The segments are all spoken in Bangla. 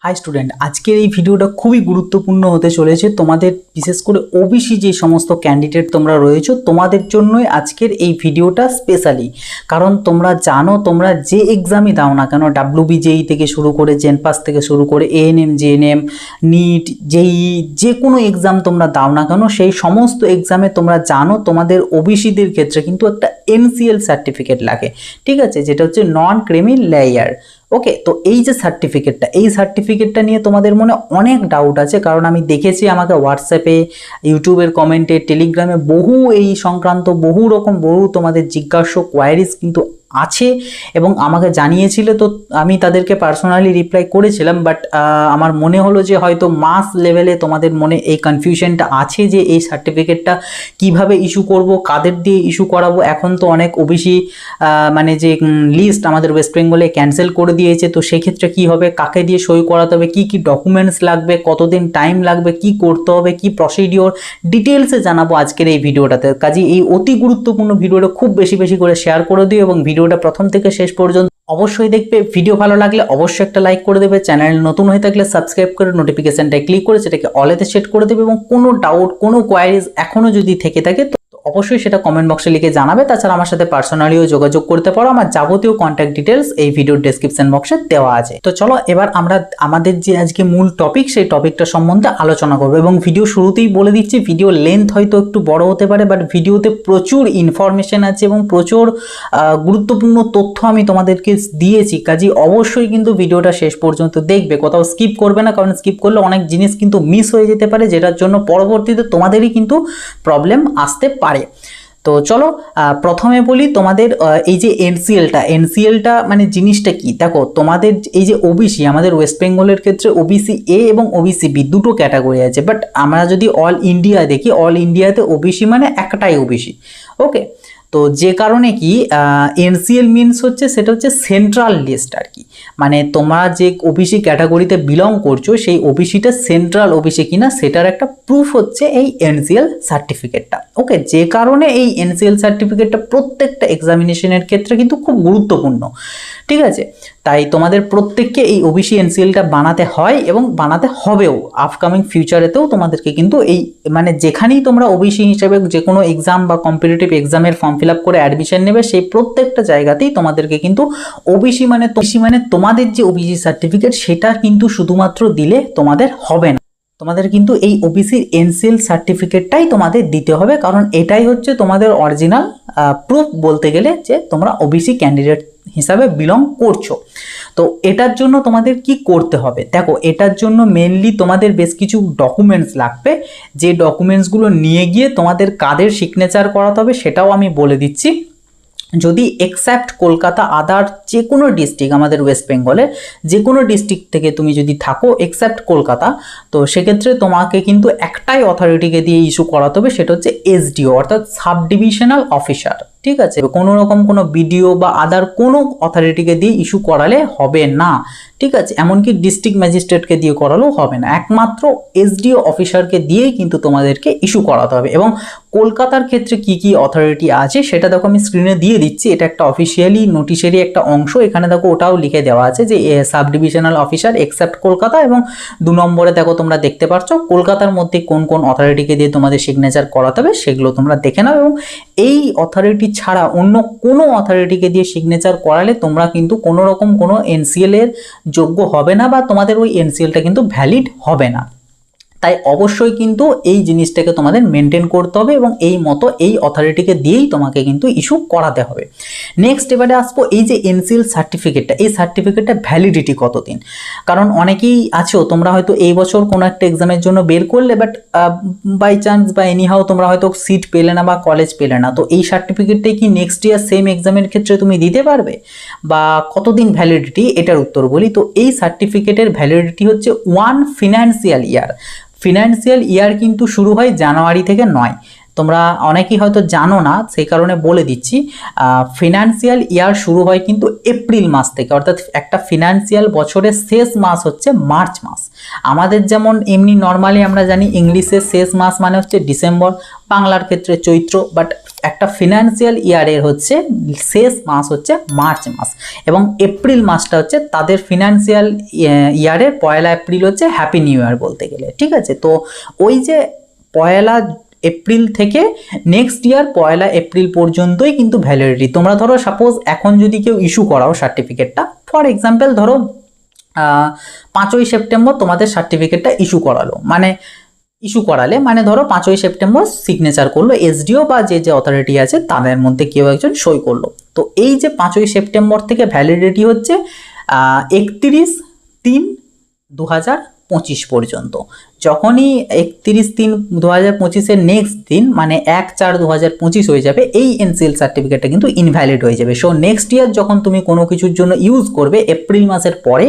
হাই স্টুডেন্ট, আজকের এই ভিডিওটা খুবই গুরুত্বপূর্ণ হতে চলেছে তোমাদের, বিশেষ করে ওবিসি যে সমস্ত ক্যান্ডিডেট তোমরা রয়েছো তোমাদের জন্যই আজকের এই ভিডিওটা স্পেশালি। কারণ তোমরা জানো, তোমরা যে এক্সামই দাও না কেন, ডাব্লিউবিজেই থেকে শুরু করে জেনপাস থেকে শুরু করে এএনএম, জেএনএম, নিট, জেই, যে কোনো এক্সাম তোমরা দাও না কেন, সেই সমস্ত এক্সামে তোমরা জানো তোমাদের ওবিসিদের ক্ষেত্রে কিন্তু একটা এনসিএল সার্টিফিকেট লাগে, ঠিক আছে, যেটা হচ্ছে নন ক্রিমি লেয়ার। ওকে, তো এই যে সার্টিফিকেটটা নিয়ে তোমাদের মনে অনেক ডাউট আছে, কারণ আমি দেখেছি আমাকে হোয়াটসঅ্যাপে, ইউটিউবের কমেন্টে, টেলিগ্রামে বহু এই সংক্রান্ত বহু তোমাদের জিজ্ঞাসা কোয়ারিজ কিন্তু আছে এবং আমাকে জানিয়েছিল। তো আমি তাদেরকে পার্সোনালি রিপ্লাই করেছিলাম, বাট আমার মনে হলো যে হয়তো মাস লেভেলে তোমাদের মনে এই কনফিউশনটা আছে যে এই সার্টিফিকেটটা কিভাবে ইস্যু করব, কাদের দিয়ে ইস্যু করাবো। এখন তো অনেক ওবিসি মানে যে লিস্ট আমাদের ওয়েস্ট বেঙ্গলে ক্যান্সেল করে দিয়েছে, তো সেক্ষেত্রে কি হবে, কাকে দিয়ে সই করাতে হবে, কি কি ডকুমেন্টস লাগবে, কতদিন টাইম লাগবে, কি করতে হবে, কি প্রসিডিওর, ডিটেলসে জানাবো আজকের এই ভিডিওটাতে। কাজেই এই অতি গুরুত্বপূর্ণ ভিডিওটা খুব বেশি করে শেয়ার করে দিও এবং ভিডিওটা প্রথম থেকে শেষ পর্যন্ত অবশ্যই দেখবে। ভিডিও ভালো লাগলে অবশ্যই একটা লাইক করে দেবে, চ্যানেল নতুন হয়ে থাকলে সাবস্ক্রাইব করে নোটিফিকেশনটা ক্লিক করে সেটাকে অলেতে সেট করে দেবে এবং কোনো ডাউট, কোনো কোয়ারিজ এখনো যদি থেকে থাকে তো অবশ্যই সেটা কমেন্ট বক্সে লিখে জানাবে। তাছাড়া আমার সাথে পার্সোনালিও যোগাযোগ করতে পারো, আমার যাবতীয় কন্ট্যাক্ট ডিটেলস এই ভিডিওর ডেসক্রিপশন বক্সে দেওয়া আছে। তো চলো এবার আমরা আমাদের যে আজকে মূল টপিক, সেই টপিকটা সম্বন্ধে আলোচনা করবো এবং ভিডিও শুরুতেই বলে দিচ্ছি, ভিডিও লেন্থ হয়তো একটু বড় হতে পারে, বাট ভিডিওতে প্রচুর ইনফরমেশন আছে এবং প্রচুর গুরুত্বপূর্ণ তথ্য আমি তোমাদেরকে দিয়েছি। কাজেই অবশ্যই কিন্তু ভিডিওটা শেষ পর্যন্ত দেখবে, কোথাও স্কিপ করবে না, কারণ স্কিপ করলে অনেক জিনিস কিন্তু মিস হয়ে যেতে পারে, যেটার জন্য পরবর্তীতে তোমাদেরই কিন্তু প্রবলেম আসতে পারে। তো চলো প্রথমে বলি তোমাদের এই যে এনসিএলটা মানে জিনিসটা কি। দেখো, তোমাদের এই যে ওবিসি, আমাদের ওয়েস্ট বেঙ্গলের ক্ষেত্রে ওবিসি এ এবং ওবিসি বি দুটো ক্যাটাগরি আছে, বাট আমরা যদি অল ইন্ডিয়া দেখি, অল ইন্ডিয়াতে ওবিসি মানে একটাই ওবিসি। ওকে, তো যে কারণে কি এনসিএল মিনস হচ্ছে, সেটা হচ্ছে সেন্ট্রাল লিস্ট আর কি, মানে তোমরা যে ওবিসি ক্যাটাগরিতে বিলং করছো সেই ওবিসিটা সেন্ট্রাল ওবিসি কিনা সেটার একটা প্রুফ হচ্ছে এই এনসিএল সার্টিফিকেটটা। ওকে, যে কারণে এই এনসিএল সার্টিফিকেটটা প্রত্যেকটা এক্সামিনেশনের ক্ষেত্রে কিন্তু খুব গুরুত্বপূর্ণ, ঠিক আছে। তাই তোমাদের প্রত্যেককে এই ওবিসি এনসিএলটা বানাতে হয় এবং বানাতে হবেও, আপকামিং ফিউচারেতেও তোমাদেরকে কিন্তু এই মানে যেখানেই তোমরা ওবিসি হিসেবে যে কোনো এক্সাম বা কম্পিটিটিভ এক্সামের ফর্ম ফিল আপ করে অ্যাডমিশন নেবে, সেই প্রত্যেকটা জায়গাতেই তোমাদেরকে কিন্তু ওবিসি মানে তোমাদের যে ওবিসি সার্টিফিকেট সেটা কিন্তু শুধুমাত্র দিলে তোমাদের হবে না, তোমাদের কিন্তু এই ওবিসির এনসিএল সার্টিফিকেটটাই তোমাদের দিতে হবে, কারণ এটাই হচ্ছে তোমাদের অরিজিনাল প্রুফ বলতে গেলে যে তোমরা ওবিসি ক্যান্ডিডেট হিসাবে বিলং করছো। তো এটার জন্য তোমাদের কি করতে হবে, দেখো এটার জন্য মেনলি তোমাদের বেশ কিছু ডকুমেন্টস লাগবে, যে ডকুমেন্টসগুলো নিয়ে গিয়ে তোমাদের কাদের সিগনেচার করাতে হবে সেটাও আমি বলে দিচ্ছি। যদি এক্সেপ্ট কলকাতা, আদার যে কোনো ডিস্ট্রিক্ট, আমাদের ওয়েস্ট বেঙ্গলের যে কোনো ডিস্ট্রিক্ট থেকে তুমি যদি থাকো এক্সেপ্ট কলকাতা, তো সেক্ষেত্রে তোমাকে কিন্তু একটাই অথরিটিকে দিয়ে ইস্যু করাতে হবে, সেটা হচ্ছে এসডিও অর্থাৎ সাব ডিভিশনাল অফিসার, ঠিক আছে। কোনো রকম কোনো বিডিও বা আদার কোনো অথরিটিকে দিয়ে ইস্যু করালে হবে না, ঠিক আছে, এমনকি ডিস্ট্রিক্ট ম্যাজিস্ট্রেটকে দিয়ে করালেও হবে না, একমাত্র এসডিও অফিসারকে দিয়েই কিন্তু তোমাদেরকে ইস্যু করাতে হবে। এবং কলকাতার ক্ষেত্রে কি কি অথরিটি আছে সেটা দেখো আমি স্ক্রিনে দিয়ে দিচ্ছি, এটা একটা অফিসিয়ালি নোটিশেরই একটা অংশ, এখানে দেখো ওটাও লিখে দেওয়া আছে যে sub divisional officer except Kolkata, এবং 2 নম্বরে দেখো তোমরা দেখতে পাচ্ছ কলকাতার মধ্যে কোন কোন অথরিটিকে দিয়ে তোমাদের সিগনেচার করাতে হবে সেগুলো তোমরা দেখে নাও। এবং এই অথরিটি ছাড়া অন্য কোনো অথরিটিকে দিয়ে সিগনেচার করালে তোমরা কিন্তু কোনো রকম কোনো এনসিএল এর যোগ্য হবে না বা তোমাদের ওই এনসিএলটা কিন্তু ভ্যালিড হবে না। তাই অবশ্যই কিন্তু এই জিনিসটাকে তোমাদের মেনটেন করতে হবে এবং এই মতো এই অথরিটিকে দিয়েই তোমাকে কিন্তু ইস্যু করাতে হবে। নেক্সট এবারে আসবো এই যে এনসিএল সার্টিফিকেটটা, এই সার্টিফিকেটটা ভ্যালিডিটি কতদিন, কারণ অনেকেই আছো তোমরা হয়তো এই বছর কোনো একটা এক্সামের জন্য বের করলে, বাট বাই চান্স বা এনিহাও তোমরা হয়তো সিট পেলে না বা কলেজ পেলে না, তো এই সার্টিফিকেটটাই কি নেক্সট ইয়ার সেম এক্সামের ক্ষেত্রে তুমি দিতে পারবে বা কতদিন ভ্যালিডিটি, এটার উত্তর বলি। তো এই সার্টিফিকেটের ভ্যালিডিটি হচ্ছে 1 ফিনান্সিয়াল ইয়ার। ফিনান্সিয়াল ইয়ার কিন্তু শুরু হয় জানুয়ারি থেকে নয়, তোমরা অনেকেই হয়তো জানো না, সেই কারণে বলে দিচ্ছি। ফিনান্সিয়াল ইয়ার শুরু হয় কিন্তু এপ্রিল মাস থেকে, অর্থাৎ একটা ফিনান্সিয়াল বছরের শেষ মাস হচ্ছে মার্চ মাস। আমাদের যেমন এমনি নর্মালি আমরা জানি ইংলিশের শেষ মাস মানে হচ্ছে ডিসেম্বর, বাংলার ক্ষেত্রে চৈত্র, বাট একটা ফিনান্সিয়াল ইয়ারের হচ্ছে শেষ মাস হচ্ছে মার্চ মাস, এবং এপ্রিল মাসটা হচ্ছে তাদের ফিনান্সিয়াল ইয়ারের পয়লা এপ্রিল হচ্ছে হ্যাপি নিউ ইয়ার বলতে গেলে, ঠিক আছে। তো ওই যে পয়লা এপ্রিল থেকে নেক্সট ইয়ার পয়লা এপ্রিল পর্যন্তই কিন্তু ভ্যালিডিটি। তোমরা ধরো সাপোজ এখন যদি কেউ ইস্যু করাও সার্টিফিকেটটা, ফর এক্সাম্পল ধরো 5ই সেপ্টেম্বর তোমাদের সার্টিফিকেটটা ইস্যু করালো, মানে ইস্যু করালে মানে ধরো 5ই সেপ্টেম্বর সিগনেচার করলো এসডিও বা যে যে অথরিটি আছে তাদের মধ্যে কেউ একজন সই করলো। তো এই যে 5ই সেপ্টেম্বর থেকে ভ্যালিডিটি হচ্ছে 31/3/2025 পর্যন্ত। যখনই 31/3/2025 নেক্সট দিন মানে 1/4/2025 হয়ে যাবে, এই এনসিএল সার্টিফিকেটটা কিন্তু ইনভ্যালিড হয়ে যাবে। সো নেক্সট ইয়ার যখন তুমি কোনো কিছুর জন্য ইউজ করবে এপ্রিল মাসের পরে,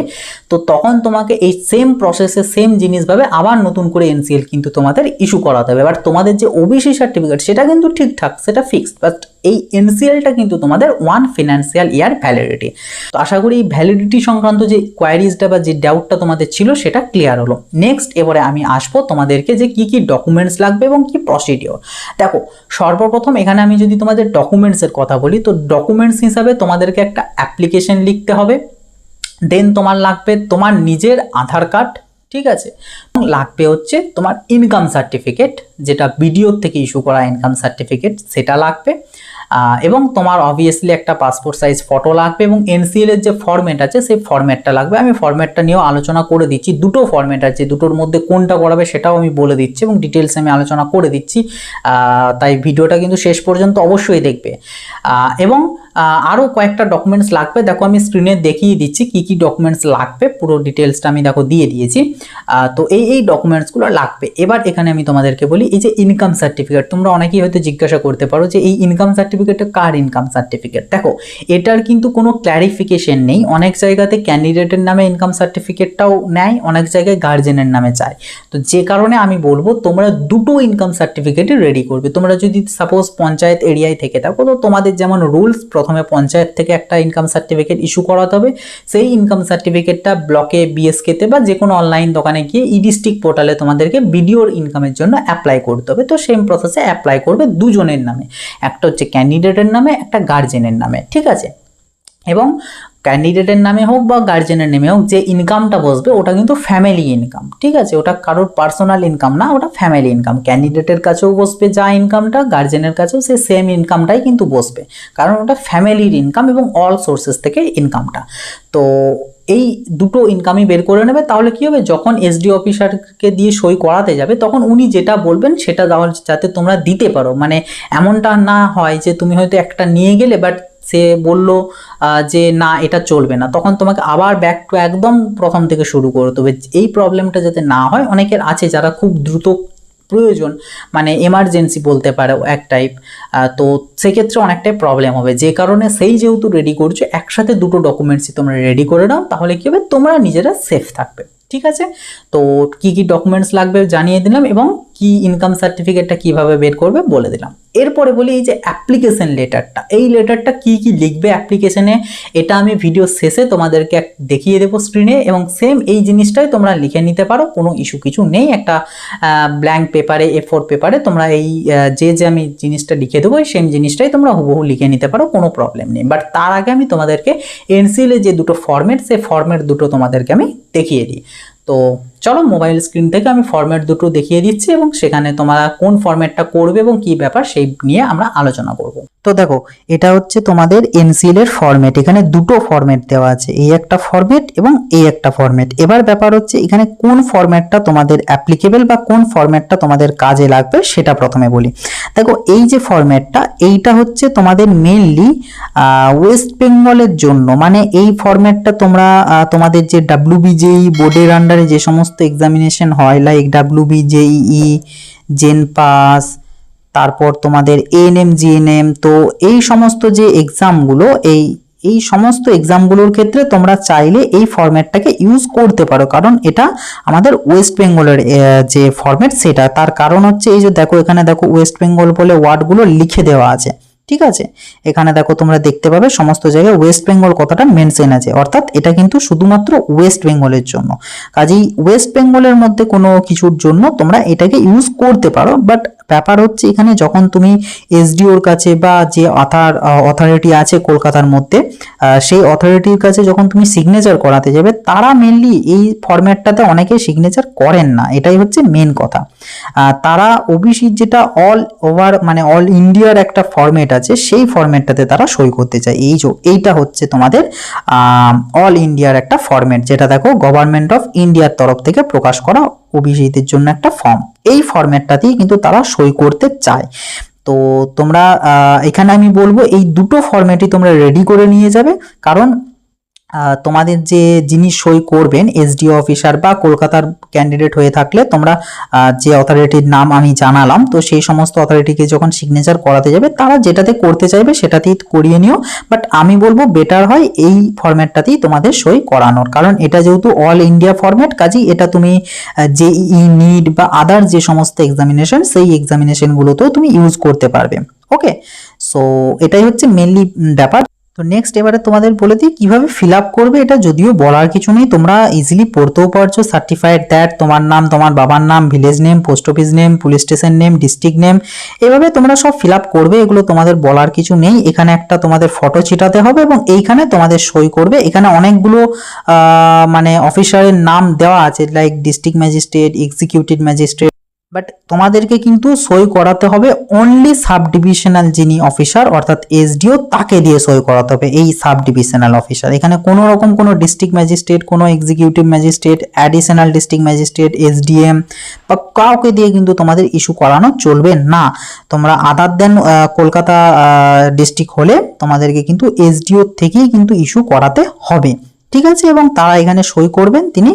তো তখন তোমাকে এই সেম প্রসেসে সেম জিনিসভাবে আবার নতুন করে এনসিএল কিন্তু তোমাদের ইস্যু করাতে হবে। বাট তোমাদের যে ওবিসি সার্টিফিকেট সেটা কিন্তু ঠিকঠাক, সেটা ফিক্সড, বাট এই এনসিএলটা কিন্তু তোমাদের 1 ফিনান্সিয়াল ইয়ার ভ্যালিডিটি। তো আশা করি এই ভ্যালিডিটি সংক্রান্ত যে কোয়ারিজটা বা যে ডাউটটা তোমাদের ছিল সেটা ক্লিয়ার হলো। নেক্সট এবারে আমি আসবো তোমাদেরকে যে কি কি ডকুমেন্টস লাগবে এবং কি প্রসিডিওর। দেখো সর্বপ্রথম এখানে আমি যদি তোমাদের ডকুমেন্টসের কথা বলি, তো ডকুমেন্টস হিসাবে তোমাদেরকে একটা অ্যাপ্লিকেশন লিখতে হবে, দেন তোমার লাগবে তোমার নিজের আধার কার্ড, ঠিক আছে, এবং লাগবে হচ্ছে তোমার ইনকাম সার্টিফিকেট, যেটা বিডিওর থেকে ইস্যু করা ইনকাম সার্টিফিকেট সেটা লাগবে, এবং তোমার অবভিয়াসলি একটা পাসপোর্ট সাইজ ফটো লাগবে, এবং এনসিএল এর যে ফরম্যাট আছে সেই ফরম্যাটটা লাগবে। আমি ফরম্যাটটা নিয়েও আলোচনা করে দিচ্ছি, দুটো ফরম্যাট আছে, দুটোর মধ্যে কোনটা করাবে সেটাও আমি বলে দিচ্ছি এবং ডিটেলস আমি আলোচনা করে দিচ্ছি, তাই ভিডিওটা কিন্তু শেষ পর্যন্ত অবশ্যই দেখবে। এবং আরও কয়েকটা ডকুমেন্টস লাগবে, দেখো আমি স্ক্রিনে দেখিয়ে দিচ্ছি কি কি ডকুমেন্টস লাগবে, পুরো ডিটেলসটা আমি দেখো দিয়ে দিয়েছি। তো এই ডকুমেন্টসগুলো লাগবে। এবার এখানে আমি তোমাদেরকে বলি, এই যে ইনকাম সার্টিফিকেট, তোমরা অনেকেই হয়তো জিজ্ঞাসা করতে পারো যে এই ইনকাম সার্টিফিকেটটা কার ইনকাম সার্টিফিকেট। দেখো এটার কিন্তু কোনো ক্ল্যারিফিকেশন নেই, অনেক জায়গাতে ক্যান্ডিডেটের নামে ইনকাম সার্টিফিকেটটাও নেয়, অনেক জায়গায় গার্জেনের নামে চায়। তো যে কারণে আমি বলবো তোমরা দুটো ইনকাম সার্টিফিকেটই রেডি করবে। তোমরা যদি সাপোজ পঞ্চায়েত এরিয়ায় থেকে থাকো, তো তোমাদের যেমন রুলস, প্রথমে পঞ্চায়েত থেকে একটা ইনকাম সার্টিফিকেট ইস্যু করাতে হবে, সেই ইনকাম সার্টিফিকেটটা ব্লকে, বিএসকেতে বা যে কোনো অনলাইন দোকানে গিয়ে ই ডিস্ট্রিক্ট পোর্টালে তোমাদেরকে বিডিওর ইনকামের জন্য অ্যাপ্লাই করতে হবে। তো সেম প্রসেসে অ্যাপ্লাই করবে দুজনের নামে, একটা হচ্ছে ক্যান্ডিডেটের নামে, একটা গার্জেনের নামে, ঠিক আছে। এবং ক্যান্ডিডেটের নামে হোক বা গার্জেনের নামে হোক, যে ইনকামটা বসবে ওটা কিন্তু ফ্যামিলি ইনকাম, ঠিক আছে, ওটা কারোর পার্সোনাল ইনকাম না, ওটা ফ্যামিলি ইনকাম। ক্যান্ডিডেটের কাছেও বসবে যা ইনকামটা, গার্জেনের কাছেও সে সেম ইনকামটাই কিন্তু বসবে, কারণ ওটা ফ্যামিলির ইনকাম এবং অল সোর্সেস থেকে ইনকামটা। তো এই দুটো ইনকামই বের করে নেবে, তাহলে কি হবে, যখন এসডি অফিসারকে দিয়ে সই করাতে যাবে তখন উনি যেটা বলবেন সেটা যাতে তোমরা দিতে পারো। মানে এমনটা না হয় যে তুমি হয়তো একটা নিয়ে গেলে বাট সে বললো যে না এটা চলবে না, তখন তোমাকে আবার ব্যাক টু একদম প্রথম থেকে শুরু করতে হবে। এই প্রবলেমটা যাতে না হয়, অনেকের আছে যারা খুব দ্রুত প্রয়োজন, মানে এমার্জেন্সি বলতে পারো এক টাইপ, তো সেক্ষেত্রে অনেকটাই প্রবলেম হবে। যে কারণে সেই যেহেতু রেডি করছো, একসাথে দুটো ডকুমেন্টসই তোমরা রেডি করে নাও, তাহলে কি হবে, তোমরা নিজেরা সেফ থাকবে, ঠিক আছে। তো কি কি ডকুমেন্টস লাগবে জানিয়ে দিলাম, এবং কি ইনকাম সার্টিফিকেটটা কিভাবে বের করবে বলে দিলাম। এরপরে বলি এই যে অ্যাপ্লিকেশন লেটারটা, এই লেটারটা কি কি লিখবে অ্যাপ্লিকেশনে, এটা আমি ভিডিও শেষে তোমাদেরকে দেখিয়ে দেবো স্ক্রিনে, এবং সেম এই জিনিসটাই তোমরা লিখে নিতে পারো, কোনো ইস্যু কিছু নেই। একটা ব্ল্যাঙ্ক পেপারে, A4 পেপারে তোমরা এই যে আমি জিনিসটা লিখে দেবো সেম জিনিসটাই তোমরা হুবহু লিখে নিতে পারো, কোনো প্রবলেম নেই। বাট তার আগে আমি তোমাদেরকে এনসিএল যে দুটো ফরম্যাট, সেই ফরম্যাট দুটো তোমাদেরকে আমি দেখিয়ে দিই। তো চলো মোবাইল স্ক্রিন থেকে আমি ফরম্যাট দুটো দেখিয়ে দিচ্ছি, এবং সেখানে তোমরা কোন ফরম্যাটটা করবে এবং কি ব্যাপার সেই নিয়ে আমরা আলোচনা করব। তো দেখো এটা হচ্ছে তোমাদের এনসিএল এর ফরম্যাট, এখানে দুটো ফরম্যাট দেওয়া আছে, এই একটা ফরম্যাট এবং এই একটা ফরম্যাট। এবার ব্যাপার হচ্ছে এখানে কোন ফরম্যাটটা তোমাদের অ্যাপ্লিকেবল বা কোন ফরম্যাটটা তোমাদের কাজে লাগবে সেটা প্রথমে বলি। দেখো এই যে ফরম্যাটটা, এইটা হচ্ছে তোমাদের মেইনলি ওয়েস্ট বেঙ্গলের জন্য, মানে এই ফরম্যাটটা তোমরা তোমাদের যে WBJEE বোর্ডের আন্ডারে যে সমস্ত এক্সামিনেশন হয়, লাইক WBJEE, জেনপাস, তারপর তোমাদের ANM GNM, তো এই সমস্ত যে এক্সামগুলো, এই সমস্ত এক্সামগুলোর ক্ষেত্রে তোমরা চাইলে এই ফরম্যাটটাকে ইউজ করতে পারো, কারণ এটা আমাদের ওয়েস্ট বেঙ্গলের যে ফরম্যাট সেটা। তার কারণ হচ্ছে এই যে দেখো এখানে দেখো ওয়েস্ট বেঙ্গল বলে ওয়ার্ডগুলো লিখে দেওয়া আছে, ঠিক আছে। এখানে দেখো তোমরা দেখতে পাবে সমস্ত জায়গায় ওয়েস্ট বেঙ্গল কথাটা মেনশন আছে, অর্থাৎ এটা কিন্তু শুধুমাত্র ওয়েস্ট বেঙ্গলের জন্য। কাজেই ওয়েস্ট বেঙ্গলের মধ্যে কোনো কিছুর জন্য তোমরা এটাকে ইউজ করতে পারো। বাট ব্যাপার হচ্ছে এখানে যখন তুমি এসডিওর কাছে বা যে অথরিটি আছে কলকাতার মধ্যে, সেই অথরিটির কাছে যখন তুমি সিগনেচার করাতে যাবে, তারা মেনলি এই ফরম্যাটটাতে অনেকে সিগনেচার করেন না, এটাই হচ্ছে মেন কথা। তারা ওবিসির যেটা অল ওভার মানে অল ইন্ডিয়ার একটা ফরম্যাট আছে, সেই ফরম্যাটটাতে তারা সই করতে চায়। এইটা হচ্ছে তোমাদের অল ইন্ডিয়ার একটা ফরম্যাট, যেটা দেখো গভর্নমেন্ট অফ ইন্ডিয়ার তরফ থেকে প্রকাশ করা ওবিসিদের জন্য একটা ফর্ম। এই ফরম্যাটটাতেই কিন্তু তারা সই করতে চায়। তো তোমরা এখানে আমি বলবো এই দুটো ফরম্যাটই তোমরা রেডি করে নিয়ে যাবে, কারণ তোমাদের যে যিনি সই করবেন এসডিও অফিসার বা কলকাতার ক্যান্ডিডেট হয়ে থাকলে তোমরা যে অথরিটির নাম আমি জানালাম, তো সেই সমস্ত অথরিটিকে যখন সিগনেচার করাতে যাবে তারা যেটাতে করতে চাইবে সেটাতেই করিয়ে নিও। বাট আমি বলবো বেটার হয় এই ফরম্যাটটাতেই তোমাদের সই করানোর, কারণ এটা যেহেতু অল ইন্ডিয়া ফরম্যাট, কাজেই এটা তুমি জেইই নিট বা আদার যে সমস্ত এক্সামিনেশন সেই এক্সামিনেশনগুলোতেও তুমি ইউজ করতে পারবে। ওকে, সো এটাই হচ্ছে মেনলি ব্যাপার। তো নেক্সট এবারে তোমাদের বলে দিই কিভাবে ফিল আপ করবে। এটা যদিও বলার কিছু নেই, তোমরা ইজিলি পড়তেও পারছো। সার্টিফাইড দ্যাট, তোমার নাম, তোমার বাবার নাম, village name, post office name, police station name, district name, এভাবে তোমরা সব ফিল আপ করবে। এগুলো তোমাদের বলার কিছু নেই। এখানে একটা তোমাদের ফটো ছিটাতে হবে এবং এইখানে তোমাদের সই করবে। এখানে অনেকগুলো মানে অফিসারের নাম দেওয়া আছে, like district magistrate, executive magistrate, but তোমাদেরকে কিন্তু সই করাতে হবে অনলি সাব ডিভিশনাল যিনি অফিসার অর্থাৎ এসডিও, তাকে দিয়ে সই করাতে হবে, এই সাব ডিভিশনাল অফিসার। এখানে কোনো রকম কোনো ডিস্ট্রিক্ট ম্যাজিস্ট্রেট, কোনো executive magistrate, additional district magistrate, SDM বা কাউকে দিয়ে কিন্তু তোমাদের ইস্যু করানো চলবে না। তোমরা আদার দেন কলকাতা ডিস্ট্রিক্ট হলে তোমাদেরকে কিন্তু এসডিও থেকেই কিন্তু ইস্যু করাতে হবে, ঠিক আছে। এবং তারা এখানে সই করবেন তিনি,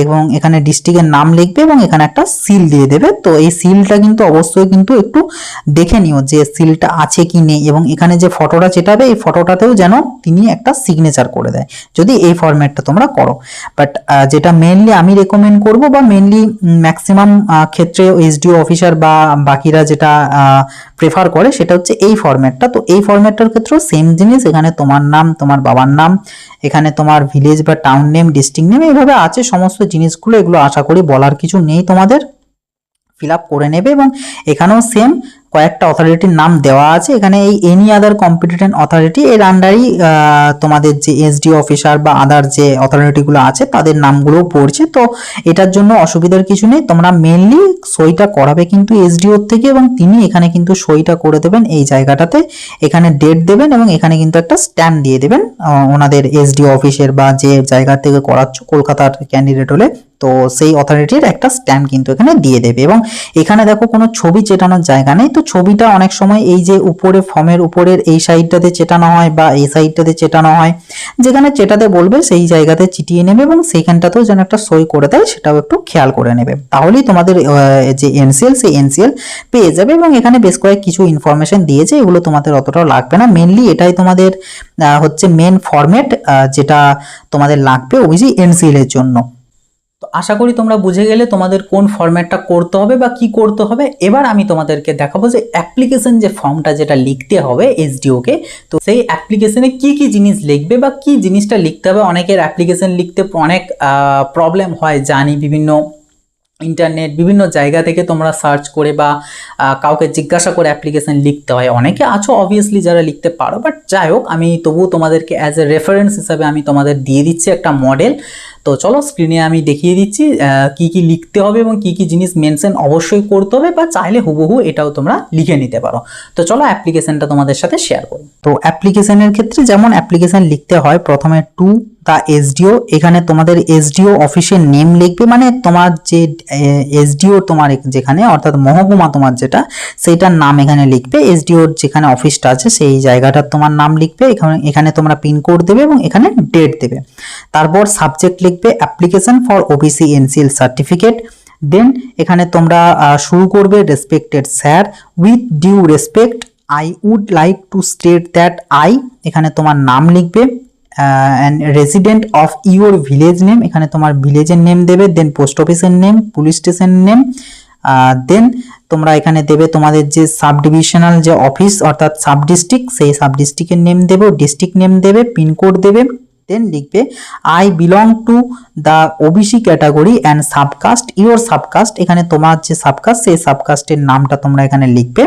এবং এখানে ডিস্ট্রিক্টের নাম লিখবে এবং এখানে একটা সিল দিয়ে দেবে। তো এই সিলটা কিন্তু অবশ্যই কিন্তু একটু দেখে নিও যে সিলটা আছে কি নেই, এবং এখানে যে ফটোটা চেটাবে এই ফটোটাতেও যেন তিনি একটা সিগনেচার করে দেয়, যদি এই ফরম্যাটটা তোমরা করো। বাট যেটা মেনলি আমি রেকমেন্ড করব বা মেনলি ম্যাক্সিমাম ক্ষেত্রে এসডিও অফিসার বা বাকিরা যেটা প্রেফার করে সেটা হচ্ছে এই ফরম্যাটটা। তো এই ফরম্যাটটার ক্ষেত্রেও সেম জিনিস, এখানে তোমার নাম, তোমার বাবার নাম, এখানে তোমার ভিলেজ বা টাউন নেম, ডিস্ট্রিক্ট নেম, এইভাবে আছে সমস্ত জিনিসগুলো। এগুলো আশা করি বলার কিছু নেই, তোমাদের ফিল আপ করে নেবে। এবং এখানেও সেম কয়েকটা অথরিটির নাম দেওয়া আছে। এখানে এই এনি আদার কম্পিটেন্ট অথরিটি এর আন্ডারই তোমাদের যে এসডিও অফিসার বা আদার যে অথরিটিগুলো আছে তাদের নামগুলো পড়ছে। তো এটার জন্য অসুবিধার কিছু নেই, তোমরা মেনলি সইটা করাবে কিন্তু এসডিওর থেকে, এবং তিনি এখানে কিন্তু সইটা করে দেবেন এই জায়গাটাতে, এখানে ডেট দেবেন এবং এখানে কিন্তু একটা স্ট্যাম্প দিয়ে দেবেন ওনাদের এসডিও অফিসের বা যে জায়গা থেকে করাচ্ছ কলকাতার ক্যান্ডিডেট হলে, তো সেই অথরিটির একটা স্ট্যাম্প কিন্তু এখানে দিয়ে দেবে। এবং এখানে দেখো কোনো ছবি চেটানোর জায়গা নেই, তো ছবিটা অনেক সময় এই যে উপরে ফর্মের উপরের এই সাইডটাতে চেটানো হয় বা এই সাইডটাতে চেটানো হয়, যেখানে চেটাতে বলবে সেই জায়গাতে চিটিয়ে নেবে এবং সেইখানটাতেও যেন একটা সই করে দেয় সেটাও একটু খেয়াল করে নেবে, তাহলেই তোমাদের যে এনসিএল সেই এনসিএল পেয়ে যাবে। এবং এখানে বেশ কয়েক কিছু ইনফরমেশন দিয়েছে, এগুলো তোমাদের অতটাও লাগবে না। মেনলি এটাই তোমাদের হচ্ছে মেন ফরম্যাট যেটা তোমাদের লাগবে ওবিসি এনসিএল এর জন্য। তো আশা করি তোমরা বুঝে গেলে তোমাদের কোন ফরম্যাটটা করতে হবে বা কি করতে হবে। এবার আমি তোমাদেরকে দেখাবো যে অ্যাপ্লিকেশন যে ফর্মটা যেটা লিখতে হবে এসডিওকে, তো সেই অ্যাপ্লিকেশনে কি কি জিনিস লিখবে বা কি জিনিসটা লিখতে হবে। অনেকের অ্যাপ্লিকেশন লিখতে অনেক প্রবলেম হয় জানি, বিভিন্ন ইন্টারনেট বিভিন্ন জায়গা থেকে তোমরা সার্চ করে বা কাউকে জিজ্ঞাসা করে অ্যাপ্লিকেশন লিখতে হয়। অনেকে আছো অবভিয়াসলি যারা লিখতে পারো, বাট যাই হোক আমি তবুও তোমাদেরকে অ্যাজ এ রেফারেন্স হিসাবে আমি তোমাদের দিয়ে দিচ্ছি একটা মডেল। তো চলো স্ক্রিনে আমি দেখিয়ে দিচ্ছি কি কি লিখতে হবে এবং কি কি জিনিস মেনশন অবশ্যই করতে হবে, বা চাইলে হুবহু এটাও তোমরা লিখে নিতে পারো। তো চলো অ্যাপ্লিকেশনটা তোমাদের সাথে শেয়ার করি। তো অ্যাপ্লিকেশনের ক্ষেত্রে যেমন অ্যাপ্লিকেশন লিখতে হয়, প্রথমে টু দ্য এসডিও, এখানে তোমাদের এসডিও অফিসের নেম লিখবে, মানে তোমার যে এসডিও তোমার যেখানে অর্থাৎ মহকুমা তোমার যেটা সেইটার নাম এখানে লিখবে। এসডিওর যেখানে অফিসটা আছে সেই জায়গাটার তোমার নাম লিখবে, এখানে তোমরা পিনকোড দেবে এবং এখানে ডেট দেবে। তারপর সাবজেক্ট লিখবে application for OBC NCL certificate. Then এখানে তোমরা শুরু করবে respected sir, with due respect I would like to state that I, এখানে তোমার নাম লিখবে, and resident of your village name, এখানে তোমার ভিলেজের নেম দেবে, দেন পোস্ট অফিসের name, police station name, then তোমরা এখানে দেবে তোমাদের যে সাব ডিভিশনাল যে অফিস অর্থাৎ সাব ডিস্ট্রিক্ট, সেই সাব ডিস্ট্রিক্টের নেম দেবে, ডিস্ট্রিক্ট নেম দেবে, পিনকোড দেবে, দেন লিখবে I belong to the OBC category and subcaste your subcaste, এখানে তোমার যে সাবকাস্ট সেই সাবকাস্টের নামটা তোমরা এখানে লিখবে।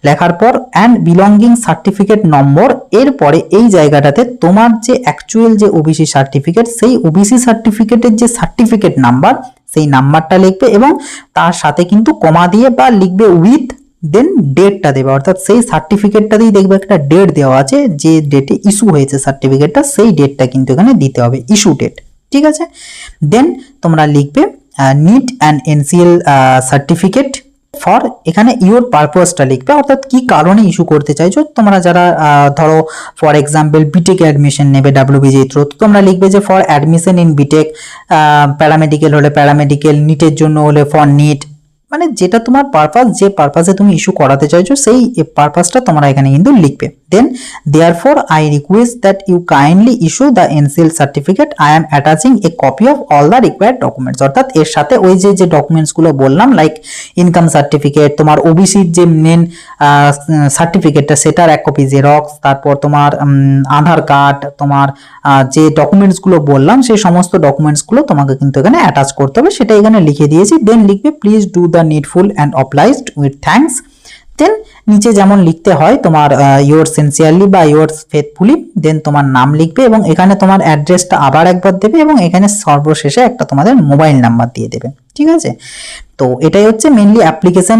লেখার পর অ্যান্ড বিলঙ্গিং সার্টিফিকেট নম্বর, এরপরে এই জায়গাটাতে তোমার যে অ্যাকচুয়াল যে ওবিসি সার্টিফিকেট সেই ওবিসি সার্টিফিকেটের যে সার্টিফিকেট নাম্বার সেই নাম্বারটা লিখবে এবং তার সাথে কিন্তু কমা দিয়ে বা লিখবে উইথ, দেন ডেটটা দেবে, অর্থাৎ সেই সার্টিফিকেটটাতেই দেখবে একটা ডেট দেওয়া আছে, যে ডেটে ইস্যু হয়েছে সার্টিফিকেটটা সেই ডেটটা কিন্তু এখানে দিতে হবে, ইস্যু ডেট, ঠিক আছে। দেন তোমরা লিখবে neat and NCL certificate for, এখানে ইউর পারপাসটা লিখবে, অর্থাৎ কি কারণে ইস্যু করতে চাইছো তোমরা, যারা ধরো ফর এক্সাম্পল বিটেক অ্যাডমিশন নেবে ডাব্লিউবিজি থ্রু, তো তোমরা লিখবে যে for admission in BTech, paramedical হলে প্যারামেডিক্যাল, নিটের জন্য হলে ফর নিট, মানে যেটা তোমার পারপাস, যে পারপাসে তুমি ইস্যু করাতে চাইছো সেই পারপাসটা তোমরা এখানে কিন্তু লিখবে। Then therefore I request that you kindly issue the NCL certificate, I am attaching a copy of all the required documents, অর্থাৎ এর সাথে ওই যে ডকুমেন্টসগুলো বললাম লাইক ইনকাম সার্টিফিকেট, তোমার ওবিসির যে মেন সার্টিফিকেটটা সেটার এক কপি জেরক্স, তারপর তোমার আধার কার্ড, তোমার যে ডকুমেন্টসগুলো বললাম সেই সমস্ত ডকুমেন্টসগুলো তোমাকে কিন্তু এখানে অ্যাটাচ করতে হবে, সেটা এখানে লিখে দিয়েছি। দেন লিখবে please do the needful and obliged with thanks, then নিচে যেমন লিখতে হয় তোমার ইয়োর সিনসিয়ারলি বা ইয়োর ফেথফুলি, দেন তোমার নাম লিখবে এবং এখানে তোমার অ্যাড্রেসটা আবার একবার দেবে এবং এখানে সর্বশেষে একটা তোমাদের মোবাইল নাম্বার দিয়ে দেবে, ঠিক আছে। তো এটাই হচ্ছে মেনলি অ্যাপ্লিকেশন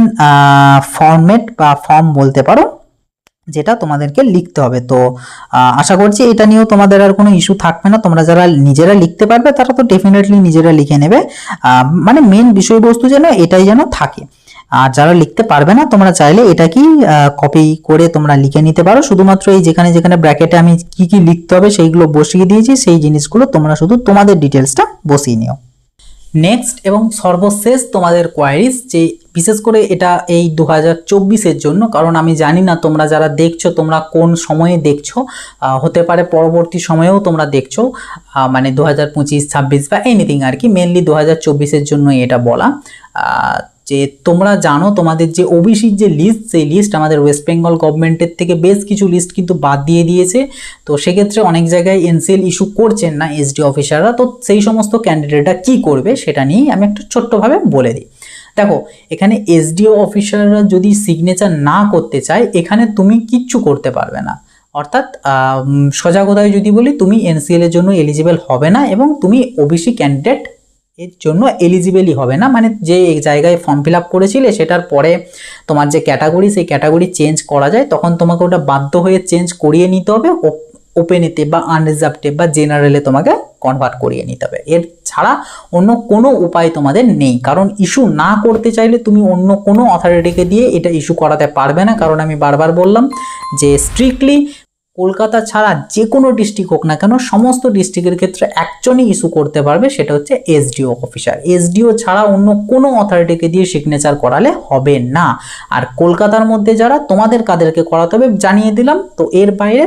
ফরম্যাট বা ফর্ম বলতে পারো, যেটা তোমাদেরকে লিখতে হবে। তো আশা করছি এটা নিয়েও তোমাদের আর কোনো ইস্যু থাকবে না, তোমরা যারা নিজেরা লিখতে পারবে তারা তো ডেফিনেটলি নিজেরা লিখে নেবে, মানে মেন বিষয়বস্তু যেন এটাই যেন থাকে। আর যারা লিখতে পারবে না তোমরা চাইলে এটা কি কপি করে তোমরা লিখে নিতে পারো, শুধুমাত্র এই যেখানে যেখানে ব্র্যাকেটে আমি কি কি লিখতে হবে সেইগুলো বসিয়ে দিয়েছি, সেই জিনিসগুলো তোমরা শুধু তোমাদের ডিটেলসটা বসিয়ে নিও। নেক্সট এবং সর্বশেষ তোমাদের কোয়ারিজ, যে বিশেষ করে এটা এই 2024-এর জন্য, কারণ আমি জানি না তোমরা যারা দেখছো তোমরা কোন সময়ে দেখছো, হতে পারে পরবর্তী সময়েও তোমরা দেখছো, মানে 2025, 26 বা এনিথিং আর কি, মেনলি 2024-এর জন্য এটা বলা, যে তোমরা জানো তোমাদের যে ওবিসির যে লিস্ট সেই লিস্ট আমাদের ওয়েস্ট বেঙ্গল গভর্নমেন্টের থেকে বেশ কিছু লিস্ট কিন্তু বাদ দিয়ে দিয়েছে। তো সেক্ষেত্রে অনেক জায়গায় এনসিএল ইস্যু করছেন না এসডি অফিসাররা, তো সেই সমস্ত ক্যান্ডিডেটরা কি করবে সেটা নিয়েই আমি একটু ছোট্টভাবে বলে দিই। দেখো এখানে এসডিও অফিসাররা যদি সিগনেচার না করতে চায় এখানে তুমি কিচ্ছু করতে পারবে না, অর্থাৎ সোজা কথায় যদি বলি তুমি এনসিএল এর জন্য এলিজিবল হবে না এবং তুমি ওবিসি ক্যান্ডিডেট এর জন্য এলিজিবলই হবে না, মানে যে জায়গায় ফর্ম ফিল আপ করেছিলে সেটার পরে তোমার যে ক্যাটাগরি সেই ক্যাটাগরি চেঞ্জ করা যায়, তখন তোমাকে ওটা বাধ্য হয়ে চেঞ্জ করিয়ে নিতে হবে, ওপেনেতে বা আনরিজার্ভডে বা জেনারেলে তোমাকে কনভার্ট করিয়ে নিতে হবে, এর ছাড়া অন্য কোনো উপায় তোমাদের নেই। কারণ ইস্যু না করতে চাইলে তুমি অন্য কোনো অথরিটিকে দিয়ে এটা ইস্যু করাতে পারবে না, কারণ আমি বারবার বললাম যে স্ট্রিক্টলি কলকাতা ছাড়া যে কোনো ডিস্ট্রিক্ট হোক না কেন সমস্ত ডিস্ট্রিক্টের ক্ষেত্রে একজনই ইস্যু করতে পারবে, সেটা হচ্ছে এসডিও অফিসার। এসডিও ছাড়া অন্য কোনো অথরিটিকে দিয়ে সিগনেচার করালে হবে না। আর কলকাতার মধ্যে যারা তোমাদের কাদেরকে করাতে হবে জানিয়ে দিলাম, তো এর বাইরে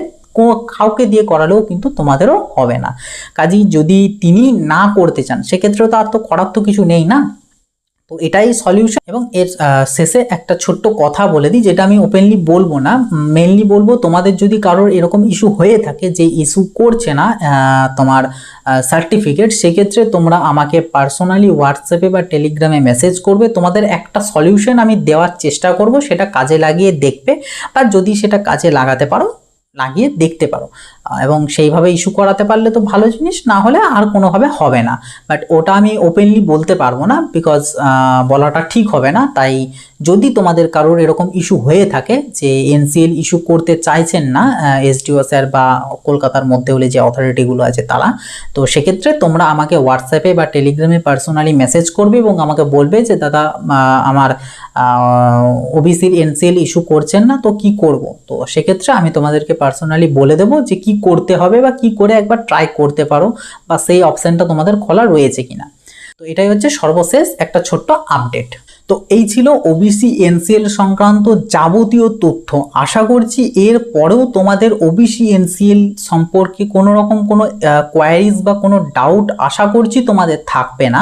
কাউকে দিয়ে করালেও কিন্তু তোমাদেরও হবে না। কাজেই যদি তিনি না করতে চান সেক্ষেত্রেও তো আর তো করার তো কিছু নেই না, তো এটাই সলিউশন। এবং এর শেষে একটা ছোট্ট কথা বলে দিই, যেটা আমি ওপেনলি বলবো না, মেনলি বলবো তোমাদের যদি কারোর এরকম ইস্যু হয়ে থাকে যে ইস্যু করছে না তোমার সার্টিফিকেট, সেক্ষেত্রে তোমরা আমাকে পার্সোনালি হোয়াটসঅ্যাপে বা টেলিগ্রামে মেসেজ করবে, তোমাদের একটা সলিউশন আমি দেওয়ার চেষ্টা করব, সেটা কাজে লাগিয়ে দেখবে, বা যদি সেটা কাজে লাগাতে পারো লাগিয়ে দেখতে পারো, এবং সেইভাবে ইস্যু করাতে পারলে তো ভালো জিনিস, না হলে আর কোনোভাবে হবে না। বাট ওটা আমি ওপেনলি বলতে পারবো না, বিকজ বলাটা ঠিক হবে না। তাই যদি তোমাদের কারোর এরকম ইস্যু হয়ে থাকে যে এনসিএল ইস্যু করতে চাইছেন না এসডিও স্যার বা কলকাতার মধ্যে হলে যে অথরিটিগুলো আছে তারা, তো সেক্ষেত্রে তোমরা আমাকে হোয়াটসঅ্যাপে বা টেলিগ্রামে পার্সোনালি মেসেজ করবে এবং আমাকে বলবে যে দাদা আমার ওবিসির এনসিএল ইস্যু করছেন না, তো কি করব। তো সেক্ষেত্রে আমি তোমাদেরকে পার্সোনালি বলে দেবো যে কি করতে হবে বা কি করে একবার ট্রাই করতে পারো, বা সেই অপশানটা তোমাদের খোলা রয়েছে কিনা। তো এটাই হচ্ছে সর্বশেষ একটা ছোট্ট আপডেট। তো এই ছিল ওবিসি এনসিএল সংক্রান্ত যাবতীয় তথ্য। আশা করছি এর পরেও তোমাদের ওবিসি এনসিএল সম্পর্কে কোনো রকম কোনো কোয়ারিজ বা কোনো ডাউট আশা করছি তোমাদের থাকবে না।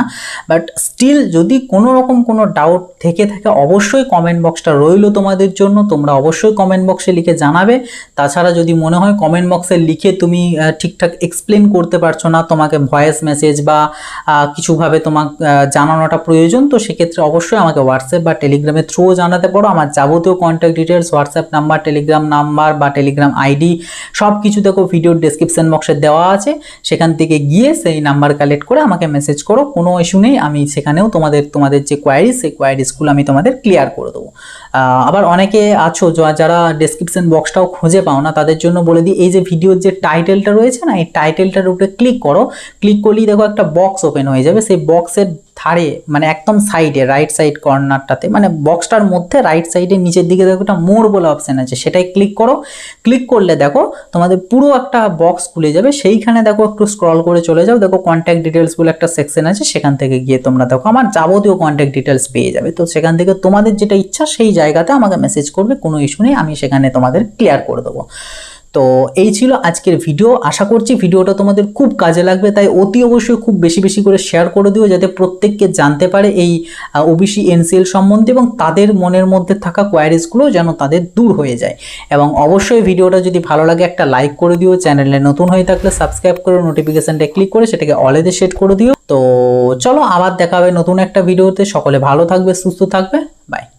বাট স্টিল যদি কোনো রকম কোনো ডাউট থেকে থাকে অবশ্যই কমেন্ট বক্সটা রইলো তোমাদের জন্য, তোমরা অবশ্যই কমেন্ট বক্সে লিখে জানাবে। তাছাড়া যদি মনে হয় কমেন্ট বক্সে লিখে তুমি ঠিকঠাক এক্সপ্লেন করতে পারছো না, তোমাকে ভয়েস মেসেজ বা কিছুভাবে তোমার জানানোটা প্রয়োজন, তো সেক্ষেত্রে অবশ্যই আমাকে হোয়াটসঅ্যাপ বা টেলিগ্রামের থ্রুও জানাতে পারো। আমার যাবতীয় contact details, WhatsApp number, Telegram number বা টেলিগ্রাম আইডি সব কিছু দেখো ভিডিওর ডেসক্রিপশন বক্সে দেওয়া আছে। সেখান থেকে গিয়ে সেই নাম্বার কালেক্ট করে আমাকে মেসেজ করো, কোনো ইস্যু নেই। আমি সেখানেও তোমাদের যে কোয়ারিজ, সেই কোয়ারিজগুলো আমি তোমাদের ক্লিয়ার করে দেবো। আবার অনেকে আছো যারা ডেসক্রিপশন বক্সটাও খুঁজে পাও না, তাদের জন্য বলে দিই, এই যে ভিডিওর যে টাইটেলটা রয়েছে না, এই টাইটেলটার উপরে ক্লিক করো। ক্লিক করলেই দেখো একটা বক্স ওপেন হয়ে যাবে। সেই বক্সের ধারে মানে একদম সাইডে রাইট সাইড কর্নারটাতে, মানে বক্সটার মধ্যে রাইট সাইডে নিচের দিকে দেখো একটা মোর বলে অপশন আছে, সেটাই ক্লিক করো। ক্লিক করলে দেখো তোমাদের পুরো একটা বক্স খুলে যাবে। সেইখানে দেখো একটু স্ক্রল করে চলে যাও, দেখো কন্ট্যাক্ট ডিটেলস বলে একটা সেকশন আছে, সেখান থেকে গিয়ে তোমরা দেখো আমার যাবতীয় কন্ট্যাক্ট ডিটেলস পেয়ে যাবে। তো সেখান থেকে তোমাদের যেটা ইচ্ছা সেই জায়গাতে আমাকে মেসেজ করবে, কোনো ইস্যু নেই, আমি সেখানে তোমাদের ক্লিয়ার করে দেবো। তো এই ছিল আজকের ভিডিও। আশা করছি ভিডিওটা তোমাদের খুব কাজে লাগবে, তাই অতি অবশ্যই খুব বেশি বেশি করে শেয়ার করে দিও, যাতে প্রত্যেককে জানতে পারে এই ওবিসি এনসিএল সম্বন্ধে এবং তাদের মনের মধ্যে থাকা কোয়ারিজগুলো যেন তাদের দূর হয়ে যায়। এবং অবশ্যই ভিডিওটা যদি ভালো লাগে একটা লাইক করে দিও, চ্যানেলে নতুন হয়ে থাকলে সাবস্ক্রাইব করে নোটিফিকেশনটা ক্লিক করে সেটাকে অলেতে সেট করে দিও। তো চলো আবার দেখা হবে নতুন একটা ভিডিওতে। সকলে ভালো থাকবে, সুস্থ থাকবে, বাই।